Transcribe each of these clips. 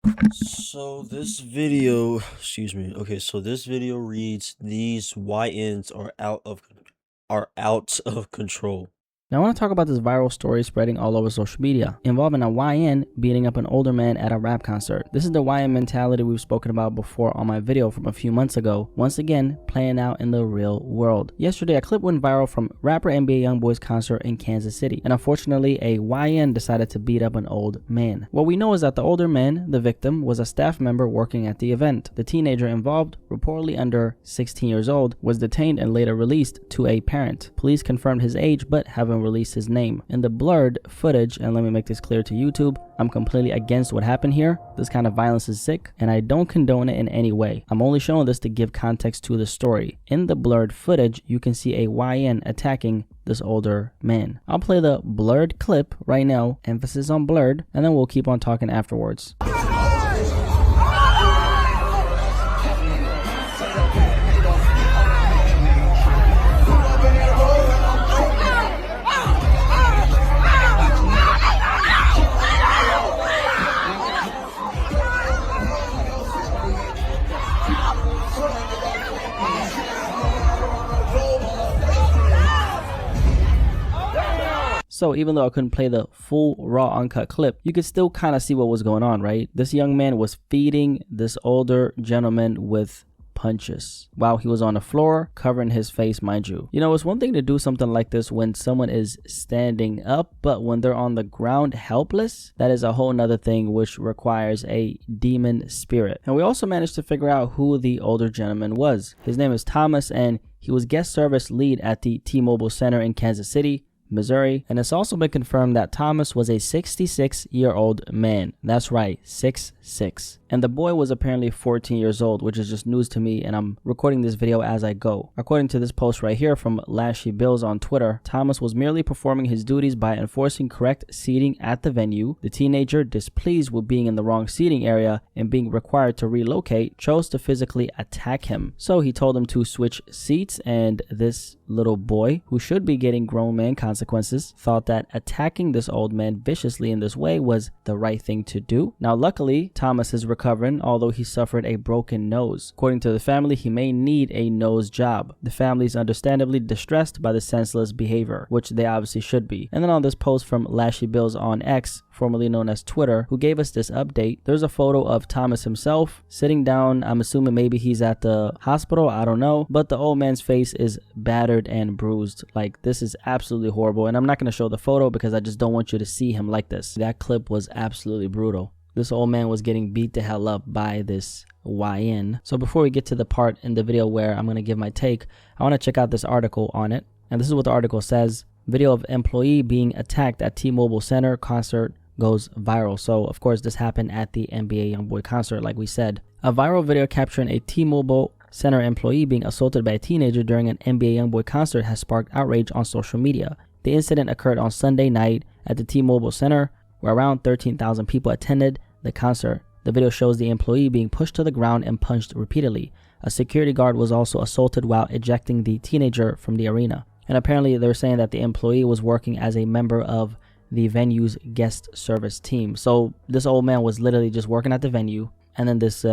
So this video, excuse me. Okay, so this video reads these YNs are out of control. Now I want to talk about this viral story spreading all over social media, involving a YN beating up an older man at a rap concert. This is the YN mentality we've spoken about before on my video from a few months ago, once again playing out in the real world. Yesterday, a clip went viral from rapper NBA YoungBoy's concert in Kansas City, and unfortunately, a YN decided to beat up an old man. What we know is that the older man, the victim, was a staff member working at the event. The teenager involved, reportedly under 16 years old, was detained and later released to a parent. Police confirmed his age but haven't released his name. In the blurred footage, and let me make this clear to YouTube, I'm completely against what happened here. This kind of violence is sick, and I don't condone it in any way. I'm only showing this to give context to the story. In the blurred footage, you can see a YN attacking this older man. I'll play the blurred clip right now, emphasis on blurred, and then we'll keep on talking afterwards. So even though I couldn't play the full raw uncut clip, you could still kind of see what was going on, right? This young man was feeding this older gentleman with punches while he was on the floor, covering his face, mind you. You know, it's one thing to do something like this when someone is standing up, but when they're on the ground helpless, that is a whole nother thing, which requires a demon spirit. And we also managed to figure out who the older gentleman was. His name is Thomas, and he was guest service lead at the T-Mobile Center in Kansas City, Missouri, and it's also been confirmed that Thomas was a 66-year-old man. That's right, 6'6". And the boy was apparently 14 years old, which is just news to me, and I'm recording this video as I go. According to this post right here from Lashy Bills on Twitter, Thomas was merely performing his duties by enforcing correct seating at the venue. The teenager, displeased with being in the wrong seating area and being required to relocate, chose to physically attack him. So he told him to switch seats, and this little boy, who should be getting grown man consequences, thought that attacking this old man viciously in this way was the right thing to do. Now luckily, Thomas is recovering, although he suffered a broken nose. According to the family, he may need a nose job. The family is understandably distressed by the senseless behavior, which they obviously should be. And then on this post from Lashy Bills on X, formerly known as Twitter, who gave us this update, there's a photo of Thomas himself sitting down. I'm assuming maybe he's at the hospital, I don't know, but the old man's face is battered and bruised. Like, this is absolutely horrible, and I'm not going to show the photo because I just don't want you to see him like this. That clip was absolutely brutal. This old man was getting beat the hell up by this YN. So before we get to the part in the video where I'm going to give my take, I want to check out this article on it. And this is what the article says. Video of employee being attacked at T-Mobile Center concert goes viral. So of course this happened at the NBA YoungBoy concert, like we said. A viral video capturing a T-Mobile Center employee being assaulted by a teenager during an NBA YoungBoy concert has sparked outrage on social media. The incident occurred on Sunday night at the T-Mobile Center, where around 13,000 people attended the concert. The video shows the employee being pushed to the ground and punched repeatedly. A security guard was also assaulted while ejecting the teenager from the arena. And apparently they're saying that the employee was working as a member of the venue's guest service team. So this old man was literally just working at the venue, and then this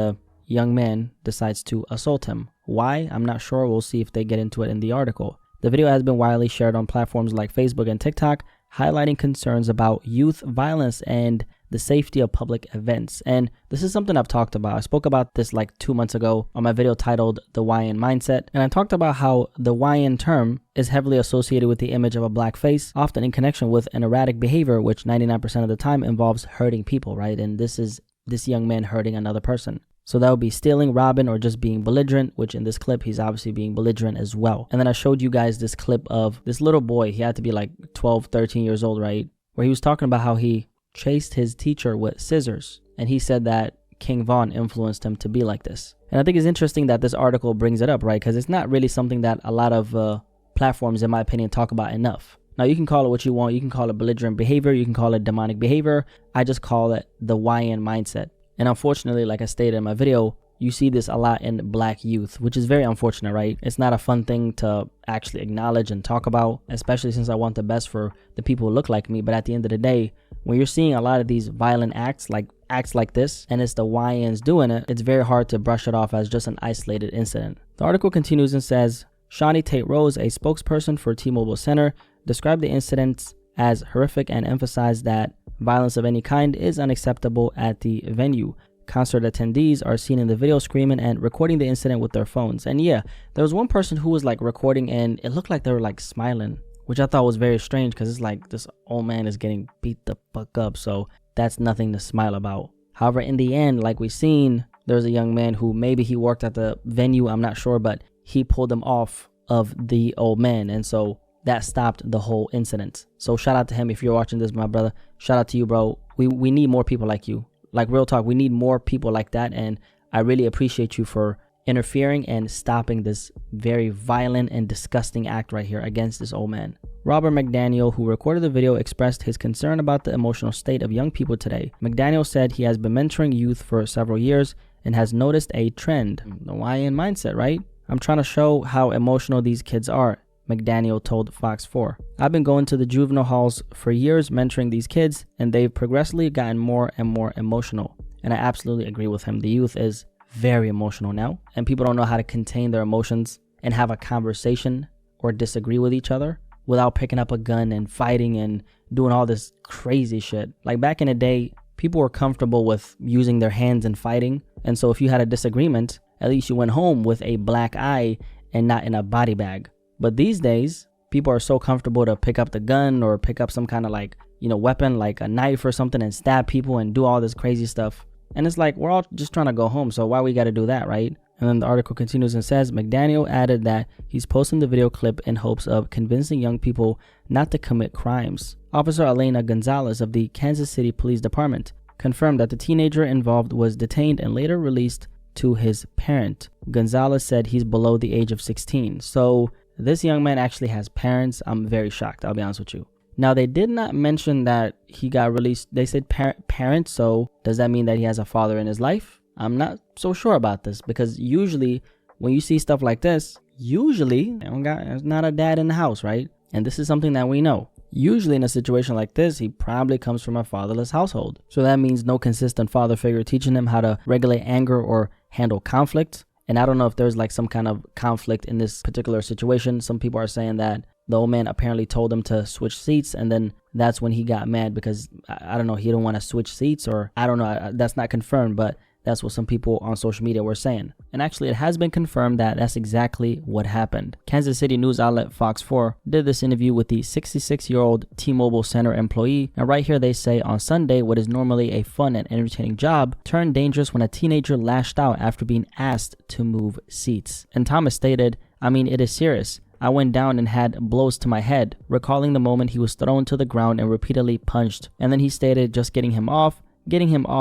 young man decides to assault him. Why? I'm not sure. We'll see if they get into it in the article. The video has been widely shared on platforms like Facebook and TikTok, highlighting concerns about youth violence and the safety of public events. And this is something I've talked about. I spoke about this like 2 months ago on my video titled The YN Mindset. And I talked about how the YN term is heavily associated with the image of a black face, often in connection with an erratic behavior, which 99% of the time involves hurting people, right? And this is this young man hurting another person. So that would be stealing, robbing, or just being belligerent, which in this clip, he's obviously being belligerent as well. And then I showed you guys this clip of this little boy. He had to be like 12, 13 years old, right? Where he was talking about how he chased his teacher with scissors. And he said that King Von influenced him to be like this. And I think it's interesting that this article brings it up, right? Because it's not really something that a lot of platforms, in my opinion, talk about enough. Now, you can call it what you want. You can call it belligerent behavior. You can call it demonic behavior. I just call it the YN mindset. And unfortunately, like I stated in my video, you see this a lot in black youth, which is very unfortunate, right? It's not a fun thing to actually acknowledge and talk about, especially since I want the best for the people who look like me. But at the end of the day, when you're seeing a lot of these violent acts, like acts like this and it's the YNs doing it, it's very hard to brush it off as just an isolated incident. The article continues and says, Shawnee Tate Rose, a spokesperson for T-Mobile Center, described the incidents as horrific and emphasized that violence of any kind is unacceptable at the venue. Concert attendees are seen in the video screaming and recording the incident with their phones. And yeah, there was one person who was like recording and it looked like they were like smiling, which I thought was very strange because it's like this old man is getting beat the fuck up. So that's nothing to smile about. However, in the end, like we've seen, there's a young man who maybe he worked at the venue, I'm not sure, but he pulled him off of the old man. And so that stopped the whole incident. So shout out to him. If you're watching this, my brother, shout out to you, bro. We need more people like you. Like real talk, we need more people like that. And I really appreciate you for interfering and stopping this very violent and disgusting act right here against this old man. Robert McDaniel, who recorded the video, expressed his concern about the emotional state of young people today. McDaniel said he has been mentoring youth for several years and has noticed a trend. The YN mindset, right? I'm trying to show how emotional these kids are, McDaniel told Fox 4. I've been going to the juvenile halls for years mentoring these kids, and they've progressively gotten more and more emotional. And I absolutely agree with him. The youth is very emotional now, and people don't know how to contain their emotions and have a conversation or disagree with each other without picking up a gun and fighting and doing all this crazy shit. Like back in the day, people were comfortable with using their hands and fighting. And so if you had a disagreement, at least you went home with a black eye and not in a body bag. But these days, people are so comfortable to pick up the gun or pick up some kind of like, weapon like a knife or something and stab people and do all this crazy stuff. And it's like, we're all just trying to go home. So why we got to do that, right? And then the article continues and says, McDaniel added that he's posting the video clip in hopes of convincing young people not to commit crimes. Officer Elena Gonzalez of the Kansas City Police Department confirmed that the teenager involved was detained and later released to his parent. Gonzalez said he's below the age of 16. So this young man actually has parents. I'm very shocked, I'll be honest with you. Now, they did not mention that he got released. They said parent, so does that mean that he has a father in his life? I'm not so sure about this because usually when you see stuff like this, there's not a dad in the house, right? And this is something that we know. Usually in a situation like this, he probably comes from a fatherless household. So that means no consistent father figure teaching him how to regulate anger or handle conflict. And I don't know if there's like some kind of conflict in this particular situation. Some people are saying that the old man apparently told him to switch seats, and then that's when he got mad because, I don't know, he didn't want to switch seats, or I don't know, that's not confirmed, but that's what some people on social media were saying. And actually, it has been confirmed that that's exactly what happened. Kansas City news outlet Fox 4 did this interview with the 66-year-old T-Mobile Center employee, and right here they say on Sunday, what is normally a fun and entertaining job turned dangerous when a teenager lashed out after being asked to move seats. And Thomas stated, "I mean, it is serious. I went down and had blows to my head," recalling the moment he was thrown to the ground and repeatedly punched. And then he stated, just getting him off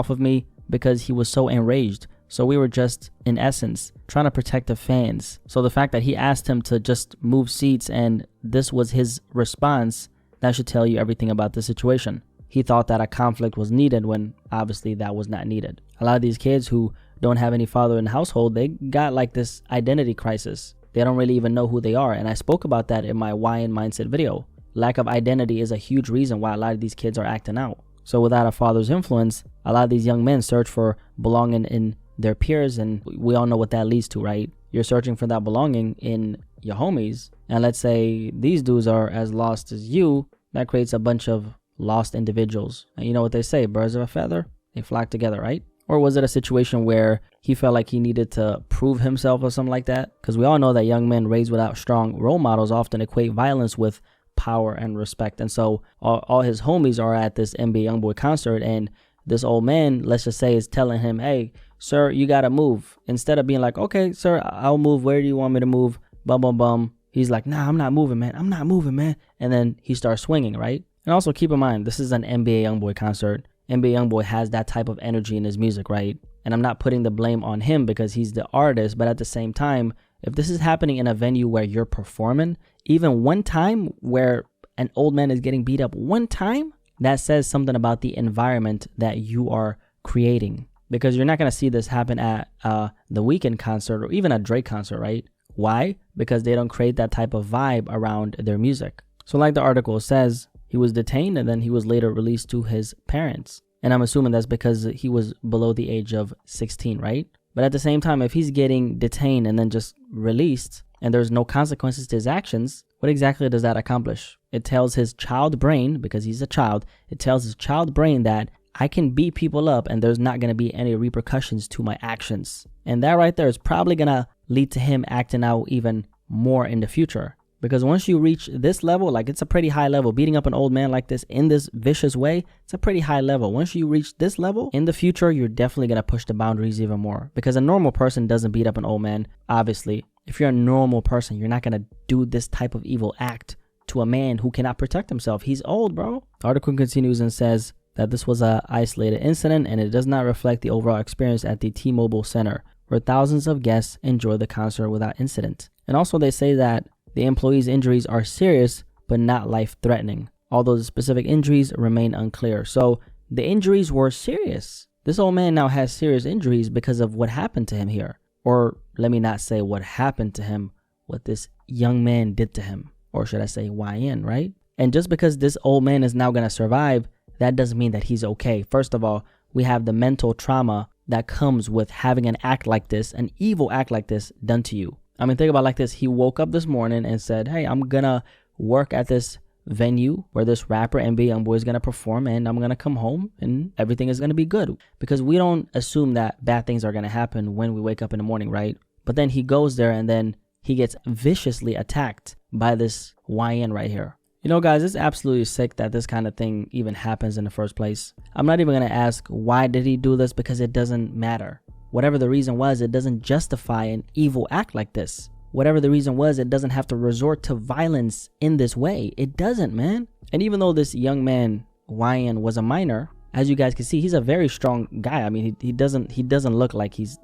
of me because he was so enraged. So we were just, in essence, trying to protect the fans. So the fact that he asked him to just move seats and this was his response, that should tell you everything about the situation. He thought that a conflict was needed when obviously that was not needed. A lot of these kids who don't have any father in the household, they got like this identity crisis. They don't really even know who they are. And I spoke about that in my YN Mindset video. Lack of identity is a huge reason why a lot of these kids are acting out. So without a father's influence, a lot of these young men search for belonging in their peers. And we all know what that leads to, right? You're searching for that belonging in your homies. And let's say these dudes are as lost as you. That creates a bunch of lost individuals. And you know what they say, birds of a feather, they flock together, right? Or was it a situation where he felt like he needed to prove himself or something like that? Because we all know that young men raised without strong role models often equate violence with power and respect. And so all his homies are at this NBA Youngboy concert, and this old man, let's just say, is telling him, "Hey, sir, you got to move." Instead of being like, "Okay, sir, I'll move. Where do you want me to move?" Bum, bum, bum. He's like, "Nah, I'm not moving, man. I'm not moving, man." And then he starts swinging, right? And also keep in mind, this is an NBA Youngboy concert. NBA Youngboy has that type of energy in his music, right? And I'm not putting the blame on him because he's the artist, but at the same time, if this is happening in a venue where you're performing, even one time where an old man is getting beat up one time, that says something about the environment that you are creating. Because you're not going to see this happen at the Weeknd concert or even a Drake concert, right? Why? Because they don't create that type of vibe around their music. So like the article says, he was detained and then he was later released to his parents. And I'm assuming that's because he was below the age of 16, right? But at the same time, if he's getting detained and then just released and there's no consequences to his actions, what exactly does that accomplish? It tells his child brain, because he's a child, it tells his child brain that I can beat people up and there's not going to be any repercussions to my actions. And that right there is probably going to lead to him acting out even more in the future. Because once you reach this level, like it's a pretty high level, beating up an old man like this in this vicious way, it's a pretty high level. Once you reach this level, in the future, you're definitely going to push the boundaries even more. Because a normal person doesn't beat up an old man, obviously. If you're a normal person, you're not going to do this type of evil act to a man who cannot protect himself. He's old, bro. The article continues and says that this was an isolated incident and it does not reflect the overall experience at the T-Mobile Center, where thousands of guests enjoyed the concert without incident. And also they say that the employee's injuries are serious but not life-threatening, although the specific injuries remain unclear. So the injuries were serious. This old man now has serious injuries because of what happened to him here. Or let me not say what happened to him, what this young man did to him. Or should I say YN, right? And just because this old man is now going to survive, that doesn't mean that he's okay. First of all, we have the mental trauma that comes with having an act like this, an evil act like this done to you. I mean, think about it like this. He woke up this morning and said, hey, I'm going to work at this venue where this rapper NBA Youngboy is going to perform, and I'm going to come home and everything is going to be good. Because we don't assume that bad things are going to happen when we wake up in the morning, right? But then he goes there and then he gets viciously attacked by this YN right here. You know, guys, it's absolutely sick that this kind of thing even happens in the first place. I'm not even going to ask why did he do this, because it doesn't matter. Whatever the reason was, it doesn't justify an evil act like this. Whatever the reason was, it doesn't have to resort to violence in this way. It doesn't, man. And even though this young man, YN, was a minor, as you guys can see, he's a very strong guy. I mean, he doesn't look like he's,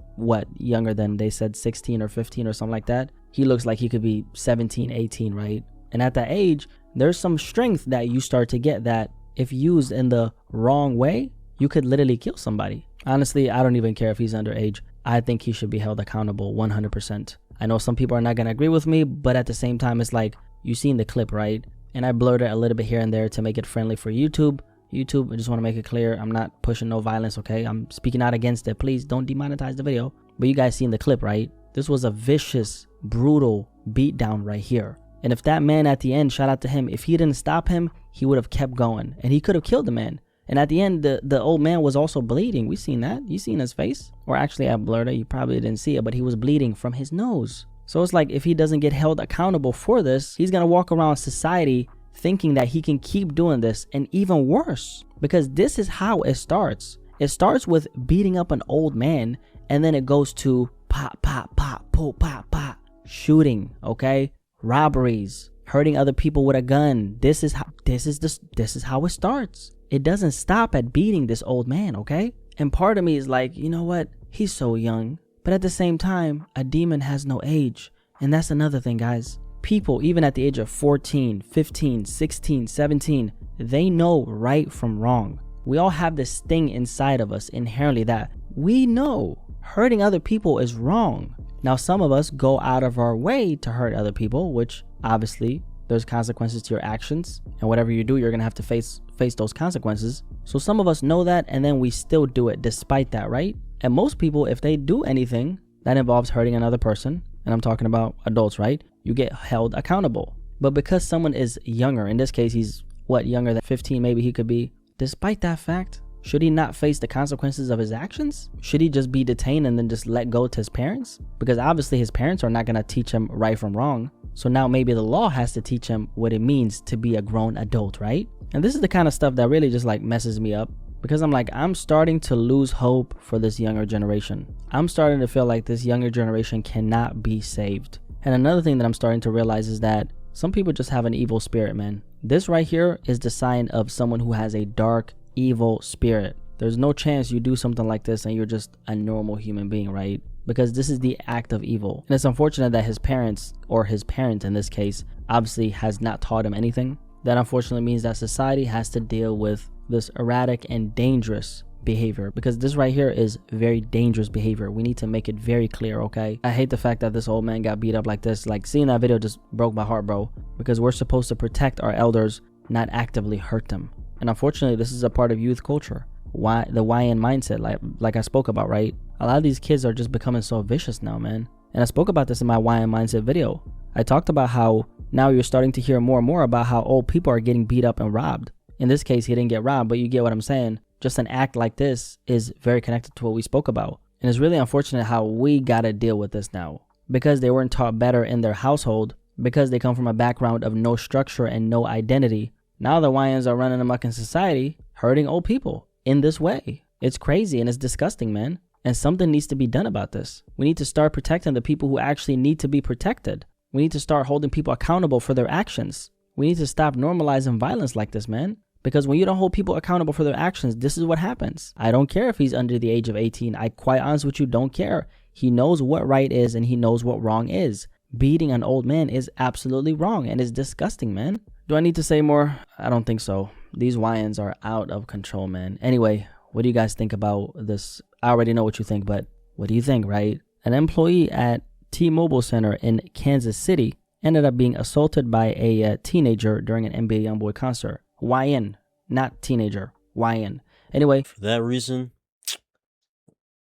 younger than, they said 16 or 15 or something like that. He looks like he could be 17, 18, right? And at that age, there's some strength that you start to get that if used in the wrong way, you could literally kill somebody. Honestly, I don't even care if he's underage. I think he should be held accountable 100%. I know some people are not going to agree with me, but at the same time, it's like, you've seen the clip, right? And I blurred it a little bit here and there to make it friendly for YouTube. YouTube, I just want to make it clear, I'm not pushing no violence, okay? I'm speaking out against it. Please don't demonetize the video. But you guys seen the clip, right? This was a vicious, brutal beatdown right here. And if that man at the end, shout out to him, if he didn't stop him, he would have kept going. And he could have killed the man. And at the end, the old man was also bleeding. We seen that. You seen his face? Or actually, I blurred it. You probably didn't see it, but he was bleeding from his nose. So it's like, if he doesn't get held accountable for this, he's going to walk around society thinking that he can keep doing this, and even worse. Because this is how it starts. It starts with beating up an old man, and then it goes to pop, pop, pop, pop, pop, pop, shooting, okay? Robberies, hurting other people with a gun. This is how it starts. It doesn't stop at beating this old man, okay? And part of me is like, you know what? He's so young. But at the same time, a demon has no age. And that's another thing, guys. People, even at the age of 14, 15, 16, 17, they know right from wrong. We all have this thing inside of us inherently that we know hurting other people is wrong. Now, some of us go out of our way to hurt other people, which obviously there's consequences to your actions, and whatever you do, you're gonna have to face those consequences. So some of us know that, and then we still do it despite that, right? And most people, if they do anything that involves hurting another person, and I'm talking about adults, right? You get held accountable. But because someone is younger, in this case, he's younger than 15, maybe he could be. Despite that fact, should he not face the consequences of his actions? Should he just be detained and then just let go to his parents? Because obviously his parents are not gonna teach him right from wrong. So now maybe the law has to teach him what it means to be a grown adult, right? And this is the kind of stuff that really just like messes me up, because I'm starting to lose hope for this younger generation. I'm starting to feel like this younger generation cannot be saved. And another thing that I'm starting to realize is that some people just have an evil spirit, man. This right here is the sign of someone who has a dark, evil spirit. There's no chance you do something like this and you're just a normal human being, right? Because this is the act of evil. And it's unfortunate that his parents, or his parent in this case, obviously has not taught him anything. That unfortunately means that society has to deal with this erratic and dangerous behavior, because this right here is very dangerous behavior. We need to make it very clear, okay? I hate the fact that this old man got beat up like this. Like, seeing that video just broke my heart, bro, because we're supposed to protect our elders, not actively hurt them. And unfortunately, this is a part of youth culture. why the YN mindset, like I spoke about, right? A lot of these kids are just becoming so vicious now, man. And I spoke about this in my YN mindset video. I talked about how now you're starting to hear more and more about how old people are getting beat up and robbed. In this case, he didn't get robbed, but you get what I'm saying. Just an act like this is very connected to what we spoke about. And it's really unfortunate how we gotta deal with this now. Because they weren't taught better in their household, because they come from a background of no structure and no identity. Now the YNs are running amok in society, hurting old people in this way. It's crazy and it's disgusting, man. And something needs to be done about this. We need to start protecting the people who actually need to be protected. We need to start holding people accountable for their actions. We need to stop normalizing violence like this, man. Because when you don't hold people accountable for their actions, this is what happens. I don't care if he's under the age of 18. I quite honest with you don't care. He knows what right is and he knows what wrong is. Beating an old man is absolutely wrong and is disgusting, man. Do I need to say more? I don't think so. These YNs are out of control, man. Anyway, what do you guys think about this? I already know what you think, but what do you think, right? An employee at T-Mobile Center in Kansas City ended up being assaulted by a teenager during an NBA YoungBoy concert. YN, not teenager. YN. Anyway, For that reason,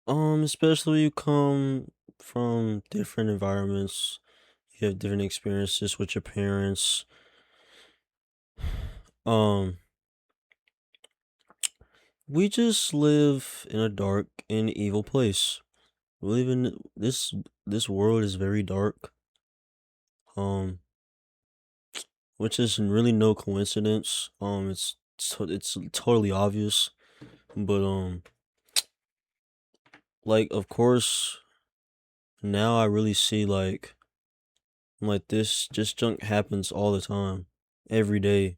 especially you come from different environments, you have different experiences with your parents. Um, we just live in a dark and evil place. We live in this world is very dark. Um, which is really no coincidence. It's totally obvious, but like of course now I really see like this just junk happens all the time, every day.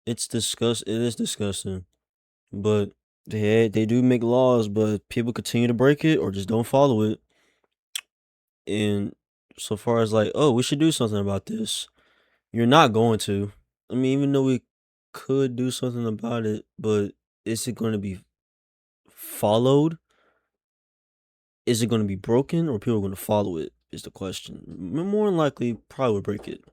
It is disgusting, but they do make laws, but people continue to break it or just don't follow it. And so far as like, oh, we should do something about this. You're not going to. I mean, even though we could do something about it, but is it going to be followed? Is it going to be broken or people are going to follow it? Is the question. More than likely, probably would break it.